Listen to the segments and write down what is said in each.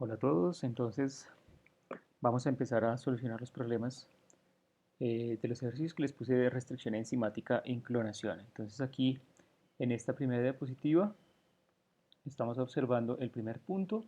Hola a todos, entonces vamos a empezar a solucionar los problemas de los ejercicios que les puse de restricción enzimática e clonación. Entonces aquí en esta primera diapositiva estamos observando el primer punto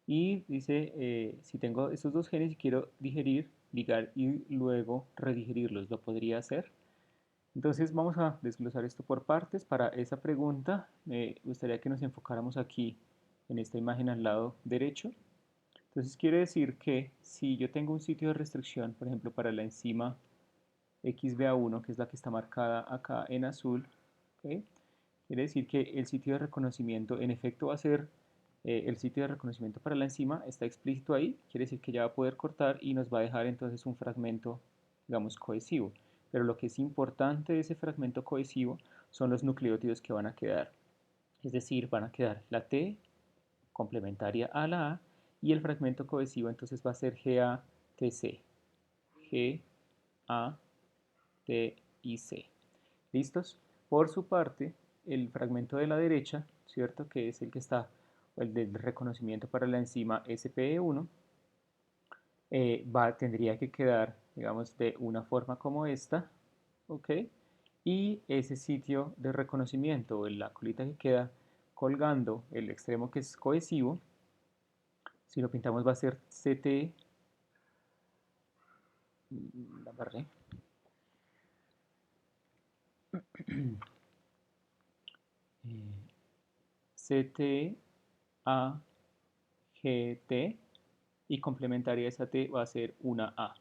y dice si tengo estos dos genes y quiero digerir, ligar y luego redigerirlos, ¿lo podría hacer? Entonces vamos a desglosar esto por partes. Para esa pregunta me gustaría que nos enfocáramos aquí en esta imagen al lado derecho. Entonces quiere decir que si yo tengo un sitio de restricción, por ejemplo, para la enzima XBA1, que es la que está marcada acá en azul, ¿ok? Quiere decir que el sitio de reconocimiento en efecto va a ser el sitio de reconocimiento para la enzima, está explícito ahí, quiere decir que ya va a poder cortar y nos va a dejar entonces un fragmento, digamos, cohesivo. Pero lo que es importante de ese fragmento cohesivo son los nucleótidos que van a quedar. Es decir, van a quedar la T complementaria a la A y el fragmento cohesivo entonces va a ser GATC. G, A, T y C. ¿Listos? Por su parte, el fragmento de la derecha, ¿cierto? Que es el que está, el del reconocimiento para la enzima SPE1, tendría que quedar, digamos, de una forma como esta, ¿ok? Y ese sitio de reconocimiento, la colita que queda colgando, el extremo que es cohesivo, si lo pintamos va a ser CT, la barré, CT, A, G, T y complementaria esa T va a ser una A.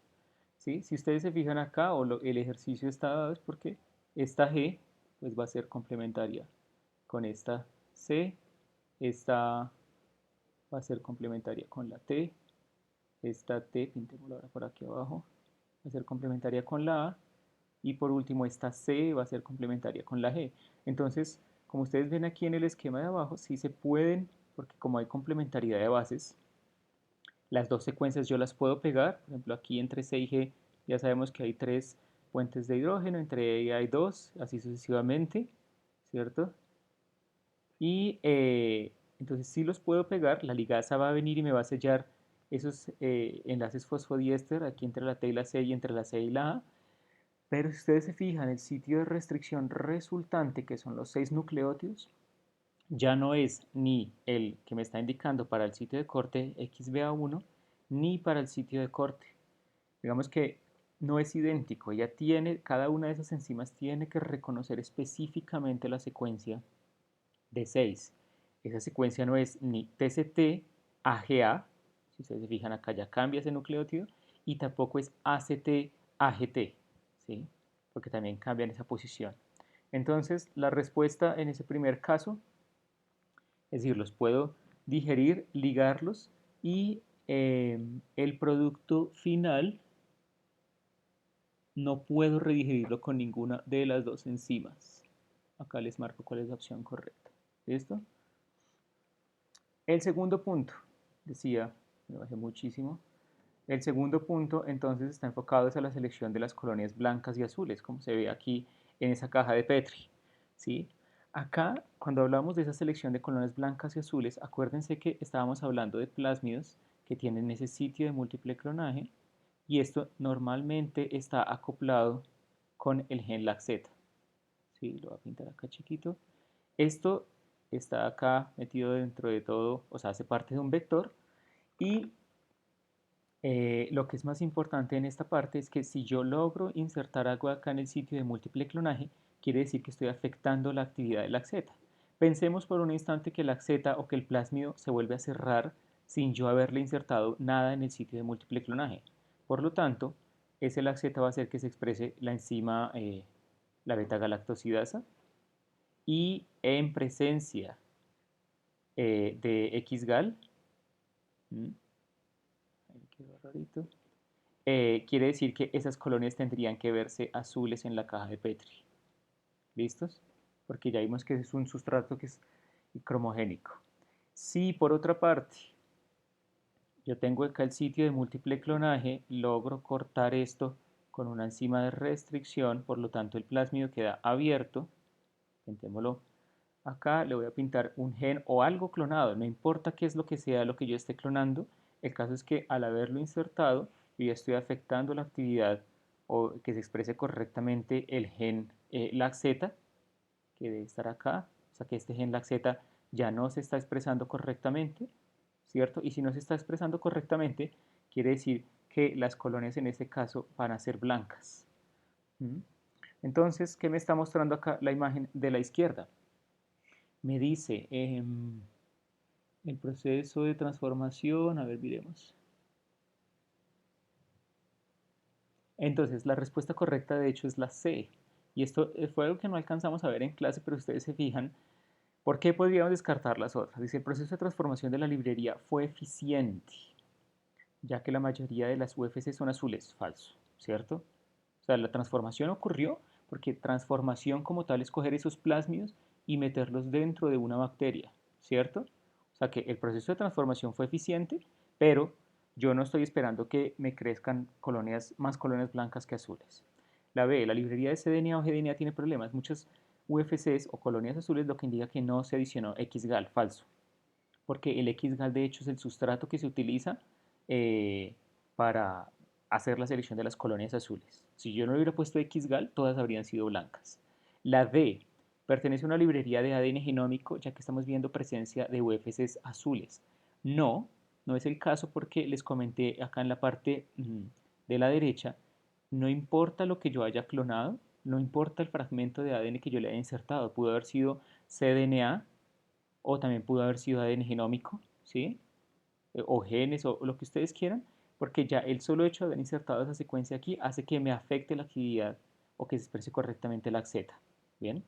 ¿Sí? Si ustedes se fijan acá o el ejercicio está dado es porque esta G pues va a ser complementaria con esta C, esta va a ser complementaria con la T, esta T, pintémosla ahora por aquí abajo, va a ser complementaria con la A y por último esta C va a ser complementaria con la G. Entonces, como ustedes ven aquí en el esquema de abajo, sí se pueden, porque como hay complementariedad de bases, las dos secuencias yo las puedo pegar. Por ejemplo, aquí entre C y G ya sabemos que hay tres puentes de hidrógeno, entre E hay dos, así sucesivamente, ¿cierto? Y entonces sí los puedo pegar, la ligasa va a venir y me va a sellar esos enlaces fosfodiéster aquí entre la T y la C y entre la C y la A. Pero si ustedes se fijan, el sitio de restricción resultante, que son los 6 nucleótidos, ya no es ni el que me está indicando para el sitio de corte XBA1, ni para el sitio de corte. Digamos que no es idéntico, cada una de esas enzimas tiene que reconocer específicamente la secuencia de 6. Esa secuencia no es ni TCT AGA, si ustedes se fijan acá ya cambia ese nucleótido, y tampoco es ACT AGT, ¿sí? Porque también cambian esa posición. Entonces, la respuesta en ese primer caso, es decir, los puedo digerir, ligarlos y el producto final no puedo redigerirlo con ninguna de las dos enzimas. Acá les marco cuál es la opción correcta. ¿Listo? El segundo punto, decía, me bajé muchísimo. El segundo punto entonces está enfocado hacia la selección de las colonias blancas y azules, como se ve aquí en esa caja de Petri. ¿Sí? Acá, cuando hablamos de esa selección de colonias blancas y azules, acuérdense que estábamos hablando de plásmidos que tienen ese sitio de múltiple clonaje y esto normalmente está acoplado con el gen LACZ. ¿Sí? Lo voy a pintar acá chiquito. Esto está acá metido dentro de todo, o sea, hace parte de un vector y lo que es más importante en esta parte es que si yo logro insertar algo acá en el sitio de múltiple clonaje, quiere decir que estoy afectando la actividad de la Z. Pensemos por un instante que la Z o que el plásmido se vuelve a cerrar sin yo haberle insertado nada en el sitio de múltiple clonaje. Por lo tanto, ese LACZ va a hacer que se exprese la enzima, la beta-galactosidasa, y en presencia de XGAL, ahí quedó rarito, quiere decir que esas colonias tendrían que verse azules en la caja de Petri. ¿Listos? Porque ya vimos que es un sustrato que es cromogénico. Si por otra parte yo tengo acá el sitio de múltiple clonaje, logro cortar esto con una enzima de restricción, por lo tanto el plásmido queda abierto, intentémoslo Acá le voy a pintar un gen o algo clonado, no importa qué es lo que sea lo que yo esté clonando, el caso es que al haberlo insertado, yo ya estoy afectando la actividad o que se exprese correctamente el gen LAGZ, que debe estar acá, o sea que este gen LAGZ ya no se está expresando correctamente, ¿cierto? Y si no se está expresando correctamente, quiere decir que las colonias en este caso van a ser blancas. ¿Mm? Entonces, ¿qué me está mostrando acá la imagen de la izquierda? Me dice el proceso de transformación, a ver, miremos. Entonces, la respuesta correcta de hecho es la C. Y esto fue algo que no alcanzamos a ver en clase, pero ustedes se fijan, ¿por qué podríamos descartar las otras? Dice, el proceso de transformación de la librería fue eficiente, ya que la mayoría de las UFC son azules. Falso, ¿cierto? O sea, la transformación ocurrió porque transformación como tal es coger esos plásmidos y meterlos dentro de una bacteria, ¿cierto? O sea que el proceso de transformación fue eficiente, pero yo no estoy esperando que me crezcan colonias, más colonias blancas que azules. La B, la librería de cDNA o gDNA tiene problemas. Muchas UFCs o colonias azules, lo que indica que no se adicionó XGAL, falso, porque el XGAL de hecho es el sustrato que se utiliza eh, para hacer la selección de las colonias azules. Si yo no hubiera puesto XGAL, todas habrían sido blancas. La D pertenece a una librería de ADN genómico, ya que estamos viendo presencia de UFCs azules. No, no es el caso porque les comenté acá en la parte de la derecha, no importa lo que yo haya clonado, no importa el fragmento de ADN que yo le haya insertado, pudo haber sido cDNA, o también pudo haber sido ADN genómico, ¿sí? O genes o lo que ustedes quieran, porque ya el solo hecho de haber insertado esa secuencia aquí hace que me afecte la actividad o que se exprese correctamente la Z. Bien.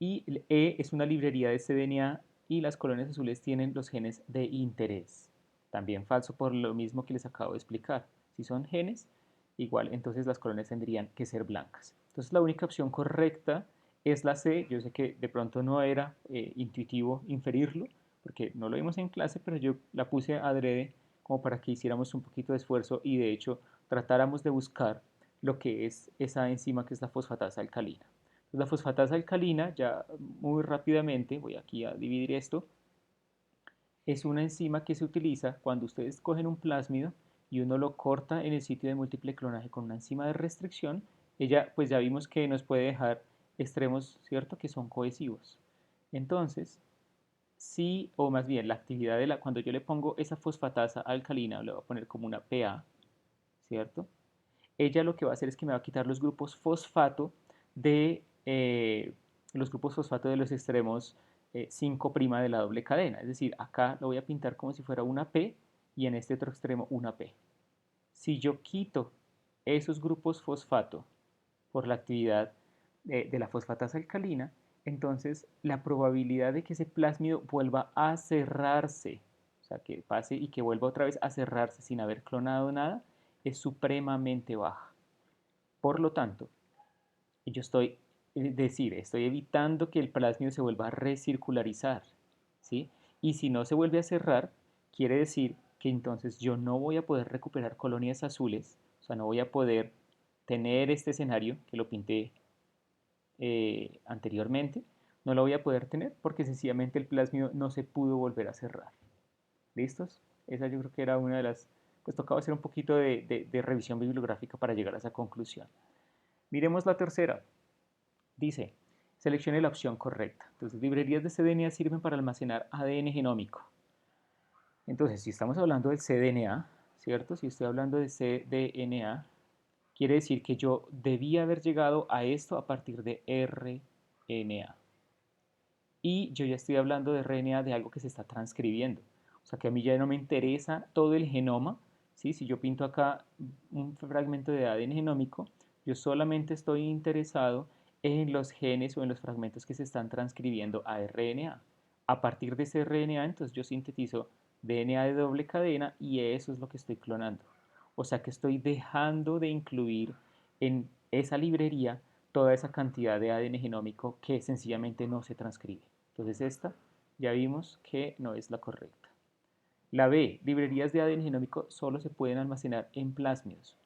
Y el E es una librería de cDNA y las colonias azules tienen los genes de interés. También falso por lo mismo que les acabo de explicar. Si son genes, igual entonces las colonias tendrían que ser blancas. Entonces la única opción correcta es la C. Yo sé que de pronto no era intuitivo inferirlo, porque no lo vimos en clase, pero yo la puse adrede como para que hiciéramos un poquito de esfuerzo y de hecho tratáramos de buscar lo que es esa enzima que es la fosfatasa alcalina. La fosfatasa alcalina, ya muy rápidamente, voy aquí a dividir esto, es una enzima que se utiliza cuando ustedes cogen un plásmido y uno lo corta en el sitio de múltiple clonaje con una enzima de restricción. Ella, pues ya vimos que nos puede dejar extremos, ¿cierto?, que son cohesivos. Entonces, sí, o más bien la actividad de cuando yo le pongo esa fosfatasa alcalina, le voy a poner como una PA, ¿cierto? Ella lo que va a hacer es que me va a quitar los grupos fosfato de los extremos 5' de la doble cadena. Es decir, acá lo voy a pintar como si fuera una P y en este otro extremo una P. Si yo quito esos grupos fosfato por la actividad de la fosfatasa alcalina, entonces la probabilidad de que ese plásmido vuelva a cerrarse, o sea, que pase y que vuelva otra vez a cerrarse sin haber clonado nada, es supremamente baja. Por lo tanto, yo estoy evitando que el plásmido se vuelva a recircularizar, ¿sí? Y si no se vuelve a cerrar, quiere decir que entonces yo no voy a poder recuperar colonias azules, o sea, no voy a poder tener este escenario que lo pinté anteriormente, no lo voy a poder tener porque sencillamente el plásmido no se pudo volver a cerrar. ¿Listos? Esa yo creo que era una de las, pues tocaba hacer un poquito de revisión bibliográfica para llegar a esa conclusión. Miremos la tercera. Dice, seleccione la opción correcta. Entonces, librerías de cDNA sirven para almacenar ADN genómico. Entonces, si estamos hablando del cDNA, ¿cierto? Si estoy hablando de cDNA, quiere decir que yo debía haber llegado a esto a partir de RNA. Y yo ya estoy hablando de RNA de algo que se está transcribiendo. O sea que a mí ya no me interesa todo el genoma, ¿sí? Si yo pinto acá un fragmento de ADN genómico, yo solamente estoy interesado en los genes o en los fragmentos que se están transcribiendo a RNA. A partir de ese RNA, entonces yo sintetizo DNA de doble cadena y eso es lo que estoy clonando. O sea que estoy dejando de incluir en esa librería toda esa cantidad de ADN genómico que sencillamente no se transcribe. Entonces esta ya vimos que no es la correcta. La B, librerías de ADN genómico solo se pueden almacenar en plásmidos.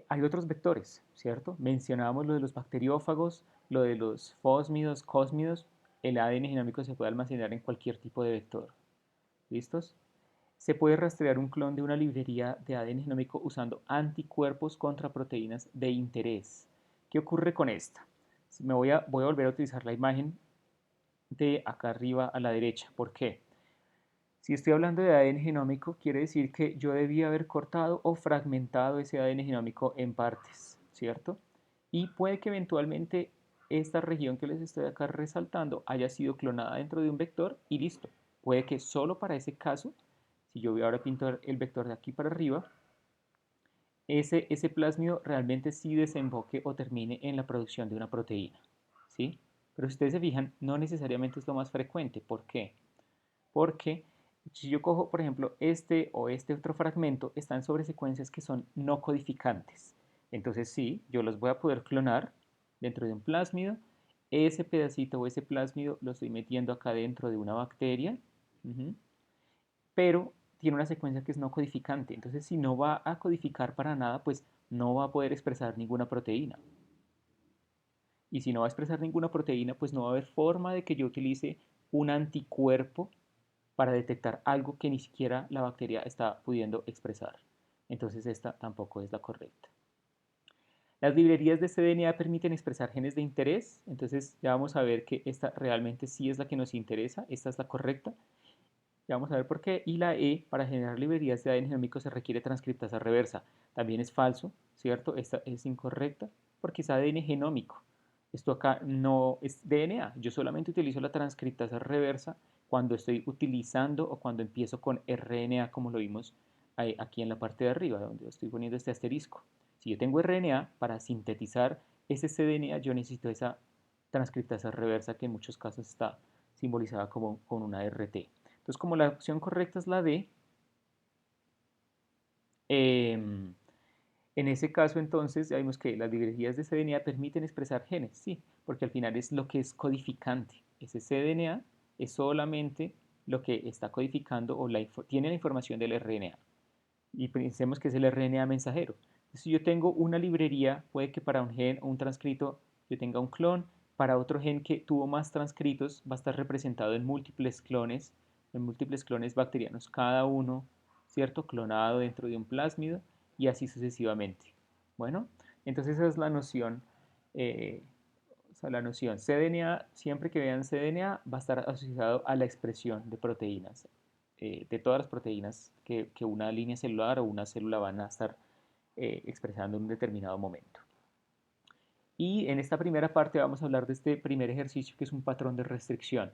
Hay otros vectores, ¿cierto? Mencionábamos lo de los bacteriófagos, lo de los fósmidos, cósmidos. El ADN genómico se puede almacenar en cualquier tipo de vector. ¿Listos? Se puede rastrear un clon de una librería de ADN genómico usando anticuerpos contra proteínas de interés. ¿Qué ocurre con esta? Voy a volver a utilizar la imagen de acá arriba a la derecha. ¿Por qué? Si estoy hablando de ADN genómico, quiere decir que yo debía haber cortado o fragmentado ese ADN genómico en partes, ¿cierto? Y puede que eventualmente esta región que les estoy acá resaltando haya sido clonada dentro de un vector y listo. Puede que solo para ese caso, si yo voy ahora a pintar el vector de aquí para arriba, ese plásmido realmente sí desemboque o termine en la producción de una proteína, ¿sí? Pero si ustedes se fijan, no necesariamente es lo más frecuente. ¿Por qué? Porque si yo cojo, por ejemplo, este o este otro fragmento, están sobre secuencias que son no codificantes. Entonces sí, yo los voy a poder clonar dentro de un plásmido. Ese pedacito o ese plásmido lo estoy metiendo acá dentro de una bacteria, pero tiene una secuencia que es no codificante. Entonces si no va a codificar para nada, pues no va a poder expresar ninguna proteína. Y si no va a expresar ninguna proteína, pues no va a haber forma de que yo utilice un anticuerpo para detectar algo que ni siquiera la bacteria está pudiendo expresar. Entonces esta tampoco es la correcta. Las librerías de cDNA permiten expresar genes de interés, entonces ya vamos a ver que esta realmente sí es la que nos interesa, esta es la correcta. Ya vamos a ver por qué. Y la E, para generar librerías de ADN genómico se requiere transcriptasa reversa. También es falso, ¿cierto? Esta es incorrecta porque es ADN genómico. Esto acá no es DNA. Yo solamente utilizo la transcriptasa reversa cuando estoy utilizando o cuando empiezo con RNA, como lo vimos aquí en la parte de arriba, donde estoy poniendo este asterisco. Si yo tengo RNA, para sintetizar ese cDNA, yo necesito esa transcriptasa reversa que en muchos casos está simbolizada como con una RT. Entonces, como la opción correcta es la D, en ese caso entonces ya vimos que las librerías de cDNA permiten expresar genes, sí, porque al final es lo que es codificante. Ese cDNA es solamente lo que está codificando o tiene la información del RNA. Y pensemos que es el RNA mensajero. Entonces, si yo tengo una librería, puede que para un gen o un transcrito yo tenga un clon, para otro gen que tuvo más transcritos va a estar representado en múltiples clones bacterianos, cada uno, ¿cierto? Clonado dentro de un plásmido y así sucesivamente. Bueno, entonces esa es la noción, eh, o sea, la noción. cDNA, siempre que vean cDNA, va a estar asociado a la expresión de proteínas, de todas las proteínas que una línea celular o una célula van a estar expresando en un determinado momento. Y en esta primera parte vamos a hablar de este primer ejercicio que es un patrón de restricción.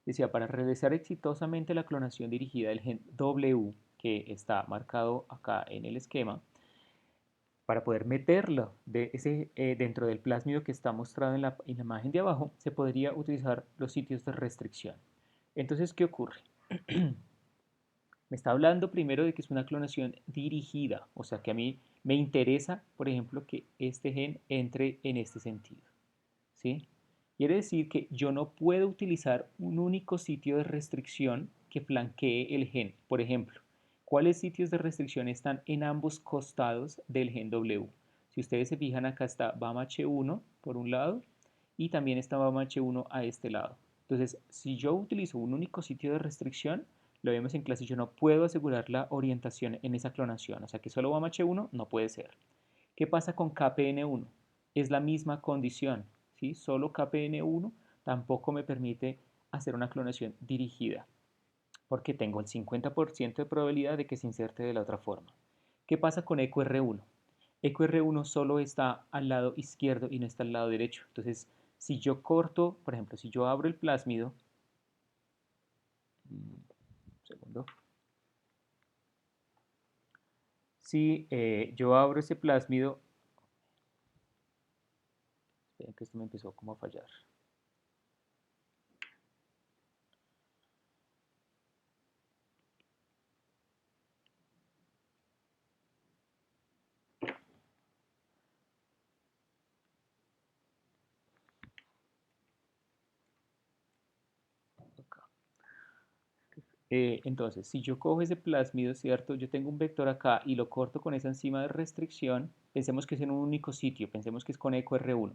Decía, para realizar exitosamente la clonación dirigida del gen W, que está marcado acá en el esquema, para poder meterlo dentro del plásmido que está mostrado en la imagen de abajo, se podría utilizar los sitios de restricción. Entonces, ¿qué ocurre? Me está hablando primero de que es una clonación dirigida, o sea que a mí me interesa, por ejemplo, que este gen entre en este sentido, ¿sí? Quiere decir que yo no puedo utilizar un único sitio de restricción que flanquee el gen. Por ejemplo, ¿cuáles sitios de restricción están en ambos costados del gen W? Si ustedes se fijan, acá está BAMH1 por un lado y también está BAMH1 a este lado. Entonces, si yo utilizo un único sitio de restricción, lo vemos en clase, yo no puedo asegurar la orientación en esa clonación, o sea que solo BAMH1 no puede ser. ¿Qué pasa con KPN1? Es la misma condición, ¿sí? Solo KPN1 tampoco me permite hacer una clonación dirigida, porque tengo el 50% de probabilidad de que se inserte de la otra forma. ¿Qué pasa con EcoR1? EcoR1 solo está al lado izquierdo y no está al lado derecho. Entonces, si yo corto, por ejemplo, si yo abro el plásmido, un segundo, si yo abro ese plásmido, esperen que esto me empezó como a fallar. Entonces, si yo cojo ese plásmido, ¿cierto? Yo tengo un vector acá y lo corto con esa enzima de restricción, pensemos que es en un único sitio, pensemos que es con eco R1.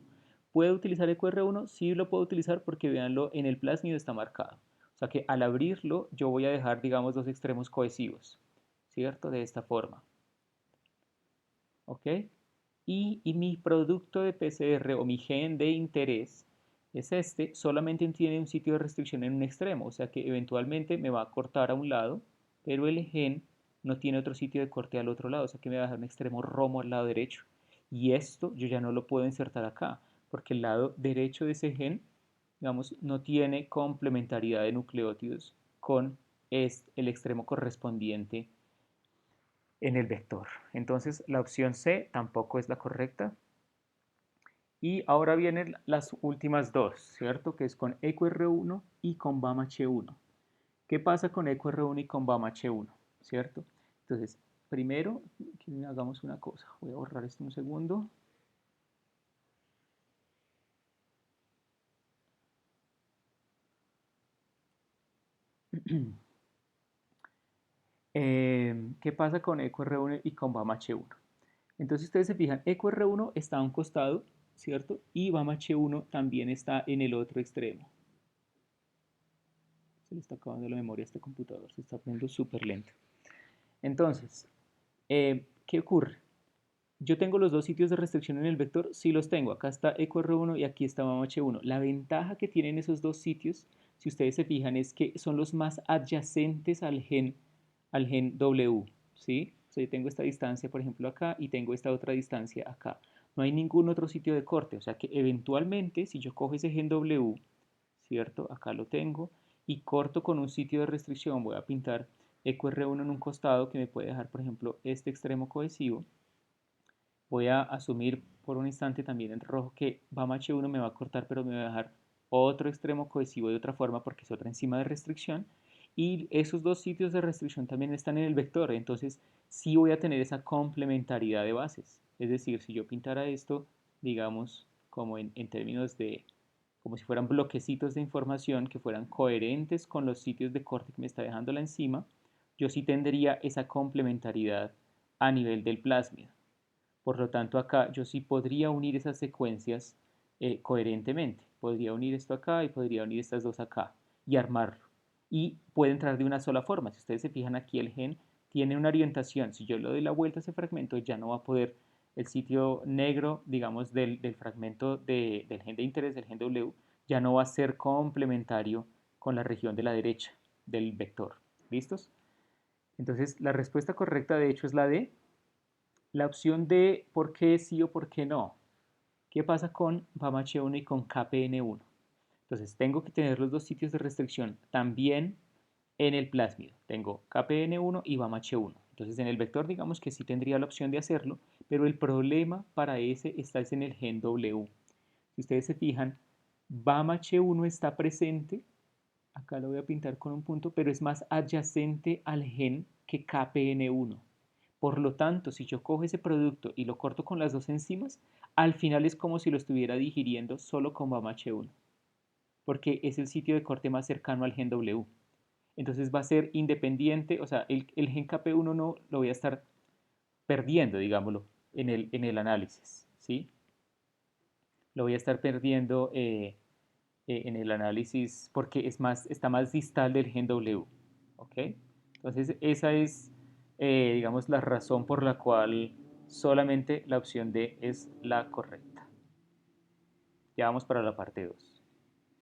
¿Puedo utilizar eco R1? Sí lo puedo utilizar porque véanlo, en el plásmido está marcado. O sea que al abrirlo yo voy a dejar, digamos, dos extremos cohesivos, ¿cierto? De esta forma, ¿ok? Y mi producto de PCR o mi gen de interés es este, solamente tiene un sitio de restricción en un extremo, o sea que eventualmente me va a cortar a un lado, pero el gen no tiene otro sitio de corte al otro lado, o sea que me va a dejar un extremo romo al lado derecho. Y esto yo ya no lo puedo insertar acá, porque el lado derecho de ese gen, digamos, no tiene complementariedad de nucleótidos con el extremo correspondiente en el vector. Entonces la opción C tampoco es la correcta. Y ahora vienen las últimas dos, ¿cierto? Que es con EcoR1 y con BAMH1. ¿Qué pasa con EcoR1 y con BAMH1? ¿Cierto? Entonces, primero, hagamos una cosa. Voy a borrar esto un segundo. ¿Qué pasa con EcoR1 y con BAMH1? Entonces ustedes se fijan, EcoR1 está a un costado, ¿cierto? Y BAMH1 también está en el otro extremo. Se le está acabando la memoria a este computador, se está poniendo súper lento. Entonces, ¿qué ocurre? Yo tengo los dos sitios de restricción en el vector, sí los tengo. Acá está EcoR1 y aquí está BAMH1. La ventaja que tienen esos dos sitios, si ustedes se fijan, es que son los más adyacentes al gen W, ¿sí? O sea, yo tengo esta distancia, por ejemplo, acá y tengo esta otra distancia acá. No hay ningún otro sitio de corte, o sea que eventualmente, si yo cojo ese gen W, ¿cierto? Acá lo tengo y corto con un sitio de restricción, voy a pintar EcoR1 en un costado que me puede dejar, por ejemplo, este extremo cohesivo. Voy a asumir por un instante también en rojo que BAMH1 me va a cortar, pero me va a dejar otro extremo cohesivo de otra forma porque es otra enzima de restricción. Y esos dos sitios de restricción también están en el vector, entonces sí voy a tener esa complementariedad de bases. Es decir, si yo pintara esto, digamos, como en términos de, como si fueran bloquecitos de información que fueran coherentes con los sitios de corte que me está dejando la enzima, yo sí tendría esa complementariedad a nivel del plásmido. Por lo tanto, acá yo sí podría unir esas secuencias coherentemente. Podría unir esto acá y podría unir estas dos acá y armarlo. Y puede entrar de una sola forma. Si ustedes se fijan aquí, el gen tiene una orientación. Si yo le doy la vuelta a ese fragmento, ya no va a poder el sitio negro, digamos, del fragmento del gen de interés, del gen W, ya no va a ser complementario con la región de la derecha del vector. ¿Listos? Entonces, la respuesta correcta, de hecho, es la D, la opción de por qué sí o por qué no. ¿Qué pasa con BAMH1 y con KPN1? Entonces, tengo que tener los dos sitios de restricción también en el plásmido. Tengo KPN1 y BAMH1. Entonces, en el vector, digamos que sí tendría la opción de hacerlo, pero el problema para ese está en el gen W. Si ustedes se fijan, BAMH1 está presente, acá lo voy a pintar con un punto, pero es más adyacente al gen que KPN1. Por lo tanto, si yo cojo ese producto y lo corto con las dos enzimas, al final es como si lo estuviera digiriendo solo con BAMH1, porque es el sitio de corte más cercano al gen W. Entonces va a ser independiente, o sea, el gen KP1 no lo voy a estar perdiendo, digámoslo, en el análisis, ¿sí? Lo voy a estar perdiendo en el análisis porque está más distal del gen W, ¿ok? Entonces esa es, digamos, la razón por la cual solamente la opción D es la correcta. Ya vamos para la parte 2.